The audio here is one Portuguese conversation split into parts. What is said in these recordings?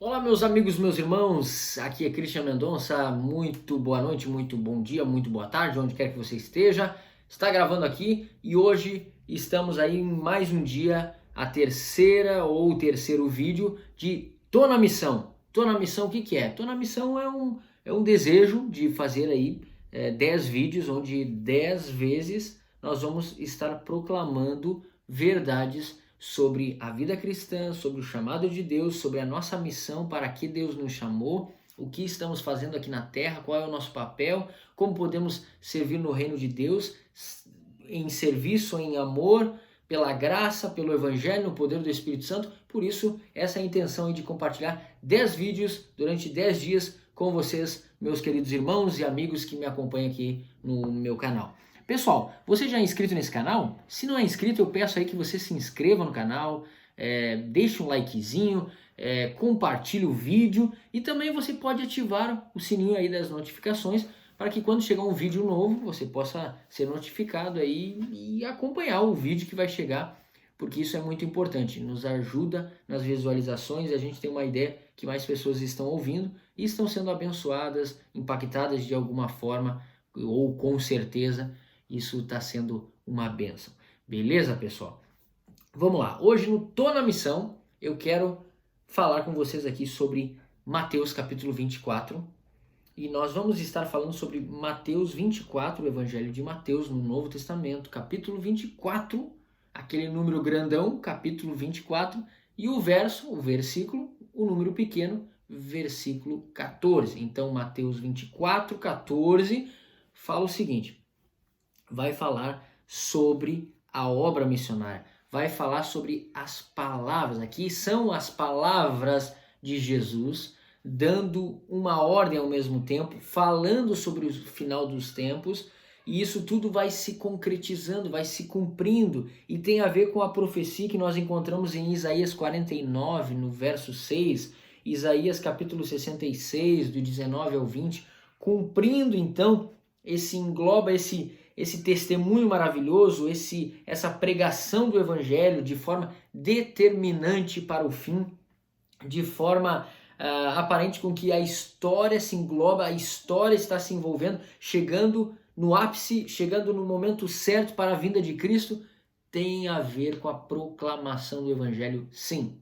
Olá, meus amigos, meus irmãos, aqui é Christian Mendonça, muito boa noite, muito bom dia, muito boa tarde, onde quer que você esteja. Está gravando aqui e hoje estamos aí em mais um dia, a terceira ou o terceiro vídeo de Tô na Missão. Tô na Missão, o que que é? Tô na Missão é um desejo de fazer aí 10 vídeos, onde 10 vezes nós vamos estar proclamando verdades sobre a vida cristã, sobre o chamado de Deus, sobre a nossa missão, para que Deus nos chamou, o que estamos fazendo aqui na terra, qual é o nosso papel, como podemos servir no reino de Deus, em serviço, em amor, pela graça, pelo evangelho, no poder do Espírito Santo. Por isso, essa é a intenção de compartilhar 10 vídeos durante 10 dias com vocês, meus queridos irmãos e amigos que me acompanham aqui no meu canal. Pessoal, você já é inscrito nesse canal? Se não é inscrito, eu peço aí que você se inscreva no canal, deixe um likezinho, compartilhe o vídeo e também você pode ativar o sininho aí das notificações para que quando chegar um vídeo novo você possa ser notificado aí e acompanhar o vídeo que vai chegar, porque isso é muito importante, nos ajuda nas visualizações e a gente tem uma ideia que mais pessoas estão ouvindo e estão sendo abençoadas, impactadas de alguma forma ou com certeza. Isso está sendo uma benção. Beleza, pessoal? Vamos lá. Hoje no Tô na Missão, eu quero falar com vocês aqui sobre Mateus capítulo 24. E nós vamos estar falando sobre Mateus 24, o Evangelho de Mateus no Novo Testamento, capítulo 24, aquele número grandão, capítulo 24, e o versículo, o número pequeno, versículo 14. Então, Mateus 24, 14, fala o seguinte: vai falar sobre a obra missionária, vai falar sobre as palavras. Aqui são as palavras de Jesus, dando uma ordem ao mesmo tempo, falando sobre o final dos tempos, e isso tudo vai se concretizando, vai se cumprindo, e tem a ver com a profecia que nós encontramos em Isaías 49, no verso 6, Isaías capítulo 66, do 19 ao 20, cumprindo então, engloba esse testemunho maravilhoso, essa pregação do evangelho de forma determinante para o fim, de forma aparente com que a história se engloba, a história está se envolvendo, chegando no ápice, chegando no momento certo para a vinda de Cristo, tem a ver com a proclamação do evangelho, sim.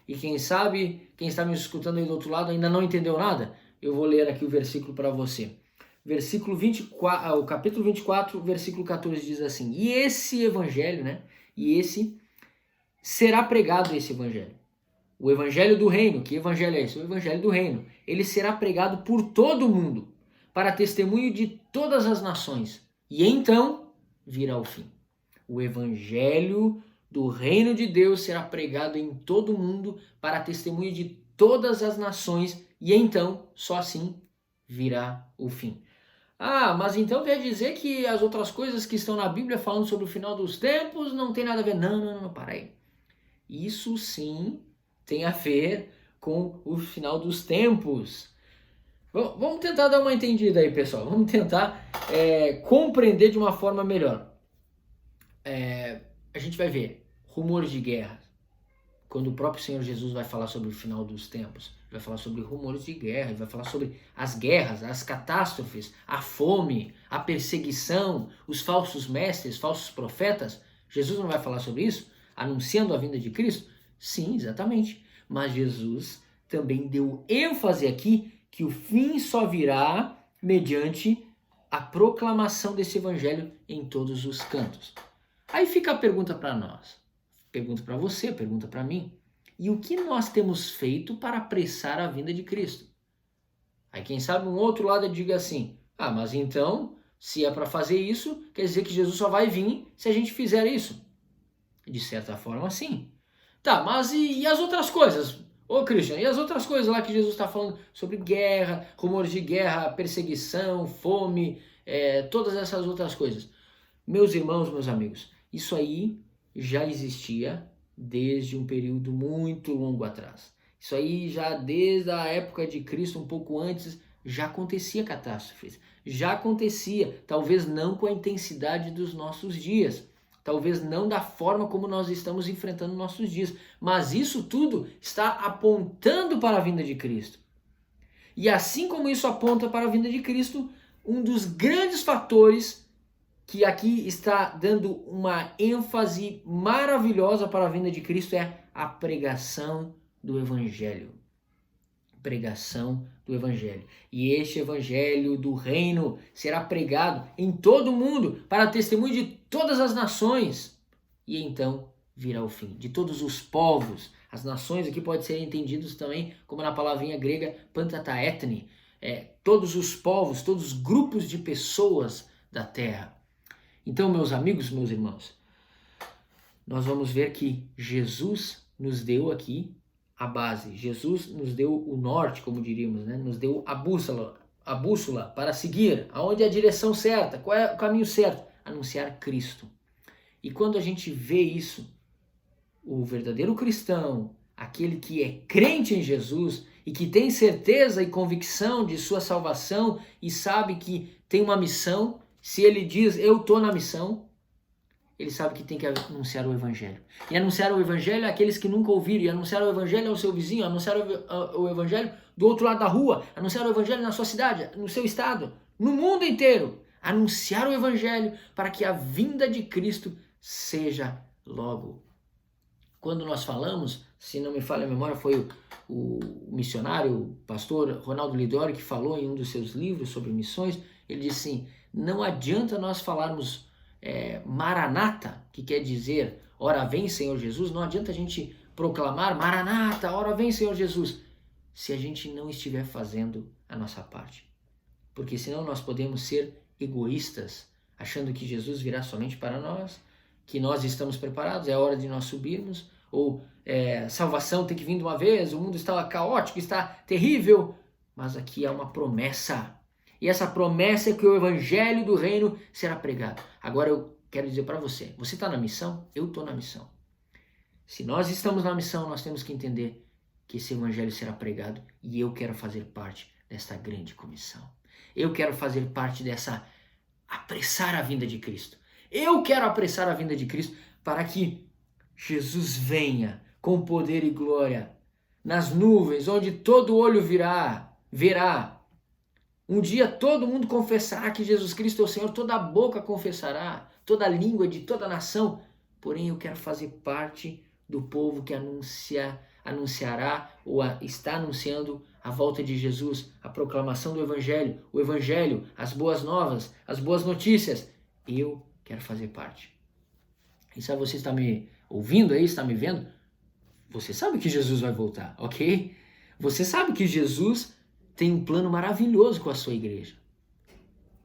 E quem sabe, quem está me escutando aí do outro lado ainda não entendeu nada, eu vou ler aqui o versículo para você. Versículo 24, o capítulo 24, versículo 14 diz assim: e esse evangelho, né? E esse será pregado, esse evangelho. O evangelho do reino, que evangelho é esse? O evangelho do reino. Ele será pregado por todo o mundo, para testemunho de todas as nações. E então virá o fim. O evangelho do reino de Deus será pregado em todo o mundo, para testemunho de todas as nações. E então, só assim, virá o fim. Ah, mas então quer dizer que as outras coisas que estão na Bíblia falando sobre o final dos tempos não tem nada a ver? Não, para aí. Isso sim tem a ver com o final dos tempos. Vamos tentar dar uma entendida aí, pessoal. Vamos tentar compreender de uma forma melhor. A gente vai ver rumores de guerra. Quando o próprio Senhor Jesus vai falar sobre o final dos tempos, vai falar sobre rumores de guerra, vai falar sobre as guerras, as catástrofes, a fome, a perseguição, os falsos mestres, falsos profetas. Jesus não vai falar sobre isso, anunciando a vinda de Cristo? Sim, exatamente. Mas Jesus também deu ênfase aqui que o fim só virá mediante a proclamação desse evangelho em todos os cantos. Aí fica a pergunta para nós. Pergunta para você, pergunta para mim. E o que nós temos feito para apressar a vinda de Cristo? Aí quem sabe um outro lado diga assim: ah, mas então, se é para fazer isso, quer dizer que Jesus só vai vir se a gente fizer isso. De certa forma, sim. Tá, mas e as outras coisas? Ô Christian, e as outras coisas lá que Jesus está falando sobre guerra, rumores de guerra, perseguição, fome, todas essas outras coisas? Meus irmãos, meus amigos, isso aí já existia desde um período muito longo atrás. Isso aí já desde a época de Cristo, um pouco antes, já acontecia catástrofes. Já acontecia, talvez não com a intensidade dos nossos dias. talvez não da forma como nós estamos enfrentando nossos dias, mas isso tudo está apontando para a vinda de Cristo. E assim como isso aponta para a vinda de Cristo, um dos grandes fatores que aqui está dando uma ênfase maravilhosa para a vinda de Cristo é a pregação do Evangelho. Pregação do Evangelho. E este Evangelho do Reino será pregado em todo o mundo para testemunho de todas as nações. E então virá o fim de todos os povos. As nações aqui pode ser entendidos também como na palavrinha grega pantataetne. Todos os povos, todos os grupos de pessoas da terra. Então, meus amigos, meus irmãos, nós vamos ver que Jesus nos deu aqui a base. Jesus nos deu o norte, como diríamos, né? Nos deu a bússola para seguir. Aonde é a direção certa? Qual é o caminho certo? Anunciar Cristo. E quando a gente vê isso, o verdadeiro cristão, aquele que é crente em Jesus e que tem certeza e convicção de sua salvação e sabe que tem uma missão, se ele diz, eu estou na missão, ele sabe que tem que anunciar o Evangelho. E anunciar o Evangelho àqueles que nunca ouviram, e anunciar o Evangelho ao seu vizinho, anunciar o Evangelho do outro lado da rua, anunciar o Evangelho na sua cidade, no seu estado, no mundo inteiro. Anunciar o Evangelho para que a vinda de Cristo seja logo. Quando nós falamos, se não me falha a memória, foi o missionário, o pastor Ronaldo Lidori, que falou em um dos seus livros sobre missões, ele disse assim, não adianta nós falarmos Maranata, que quer dizer, ora vem Senhor Jesus, não adianta a gente proclamar Maranata, ora vem Senhor Jesus, se a gente não estiver fazendo a nossa parte. Porque senão nós podemos ser egoístas, achando que Jesus virá somente para nós, que nós estamos preparados, é hora de nós subirmos, ou salvação tem que vir de uma vez, o mundo está caótico, está terrível, mas aqui há uma promessa. E essa promessa é que o Evangelho do Reino será pregado. Agora eu quero dizer para você, você está na missão? Eu estou na missão. Se nós estamos na missão, nós temos que entender que esse Evangelho será pregado e eu quero fazer parte desta grande comissão. Eu quero fazer parte dessa apressar a vinda de Cristo. Eu quero apressar a vinda de Cristo para que Jesus venha com poder e glória nas nuvens, onde todo olho verá. Um dia todo mundo confessará que Jesus Cristo é o Senhor, toda boca confessará, toda língua de toda nação. Porém, eu quero fazer parte do povo que anunciará ou está anunciando a volta de Jesus, a proclamação do Evangelho, o Evangelho, as boas novas, as boas notícias. Eu quero fazer parte. E se você está me ouvindo aí, está me vendo, você sabe que Jesus vai voltar, ok? Você sabe que Jesus tem um plano maravilhoso com a sua igreja.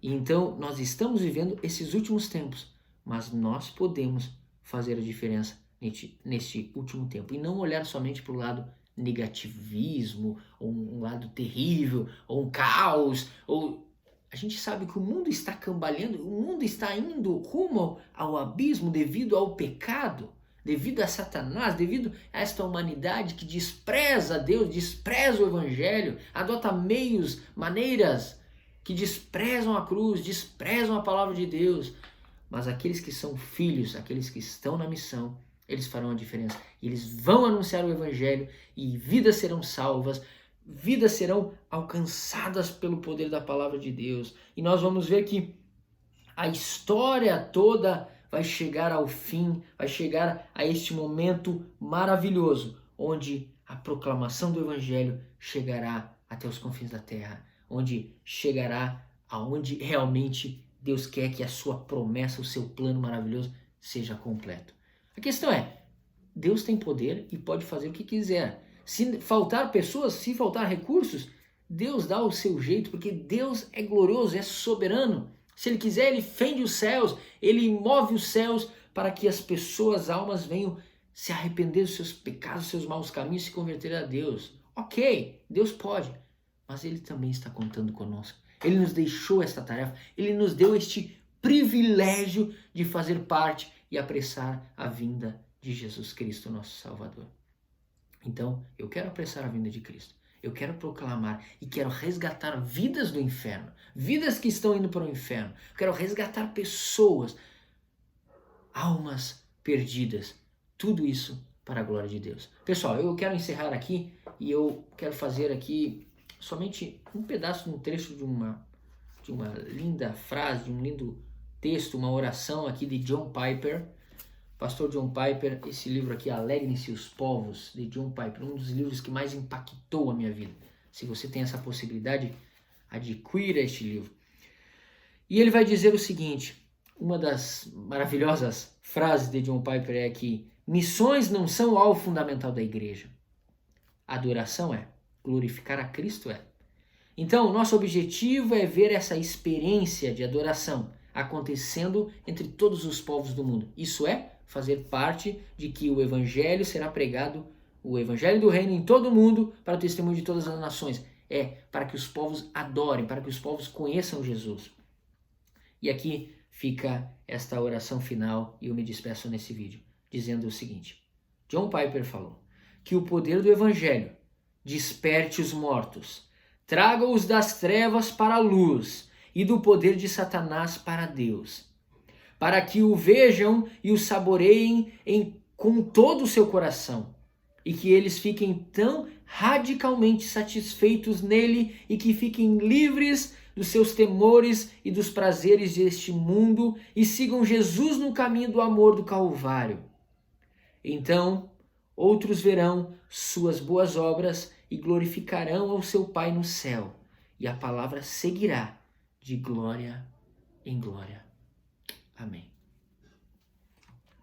E então nós estamos vivendo esses últimos tempos, mas nós podemos fazer a diferença neste último tempo e não olhar somente para o lado negativismo, ou um lado terrível, ou um caos, ou a gente sabe que o mundo está cambaleando, o mundo está indo rumo ao abismo devido ao pecado, devido a Satanás, devido a esta humanidade que despreza Deus, despreza o Evangelho, adota meios, maneiras que desprezam a cruz, desprezam a palavra de Deus. Mas aqueles que são filhos, aqueles que estão na missão, eles farão a diferença. Eles vão anunciar o Evangelho e vidas serão salvas, vidas serão alcançadas pelo poder da palavra de Deus. E nós vamos ver que a história toda vai chegar ao fim, vai chegar a este momento maravilhoso, onde a proclamação do Evangelho chegará até os confins da terra, onde chegará aonde realmente Deus quer que a sua promessa, o seu plano maravilhoso seja completo. A questão é, Deus tem poder e pode fazer o que quiser. Se faltar pessoas, se faltar recursos, Deus dá o seu jeito, porque Deus é glorioso, é soberano. Se Ele quiser, Ele fende os céus, Ele move os céus para que as pessoas, almas, venham se arrepender dos seus pecados, dos seus maus caminhos e se converter a Deus. Ok, Deus pode, mas Ele também está contando conosco. Ele nos deixou esta tarefa, Ele nos deu este privilégio de fazer parte e apressar a vinda de Jesus Cristo, nosso Salvador. Então, eu quero apressar a vinda de Cristo. Eu quero proclamar e quero resgatar vidas do inferno, vidas que estão indo para o inferno. Eu quero resgatar pessoas. almas perdidas. Tudo isso para a glória de Deus. Pessoal, eu quero encerrar aqui e eu quero fazer aqui somente um pedaço de um trecho de uma linda frase, de um lindo texto, uma oração aqui de John Piper. Pastor John Piper, esse livro aqui, Alegrem-se os Povos, de John Piper, um dos livros que mais impactou a minha vida. Se você tem essa possibilidade, adquira este livro. E ele vai dizer o seguinte, uma das maravilhosas frases de John Piper é que missões não são o alvo fundamental da igreja. Adoração é, glorificar a Cristo é. Então, nosso objetivo é ver essa experiência de adoração acontecendo entre todos os povos do mundo. Isso é fazer parte de que o evangelho será pregado, o evangelho do reino em todo o mundo para o testemunho de todas as nações. É para que os povos adorem, para que os povos conheçam Jesus. E aqui fica esta oração final e eu me despeço nesse vídeo, dizendo o seguinte. John Piper falou que o poder do evangelho desperte os mortos, traga-os das trevas para a luz e do poder de Satanás para Deus, para que o vejam e o saboreiem com todo o seu coração, e que eles fiquem tão radicalmente satisfeitos nele e que fiquem livres dos seus temores e dos prazeres deste mundo e sigam Jesus no caminho do amor do Calvário. Então, outros verão suas boas obras e glorificarão ao seu Pai no céu, e a palavra seguirá de glória em glória. Amém.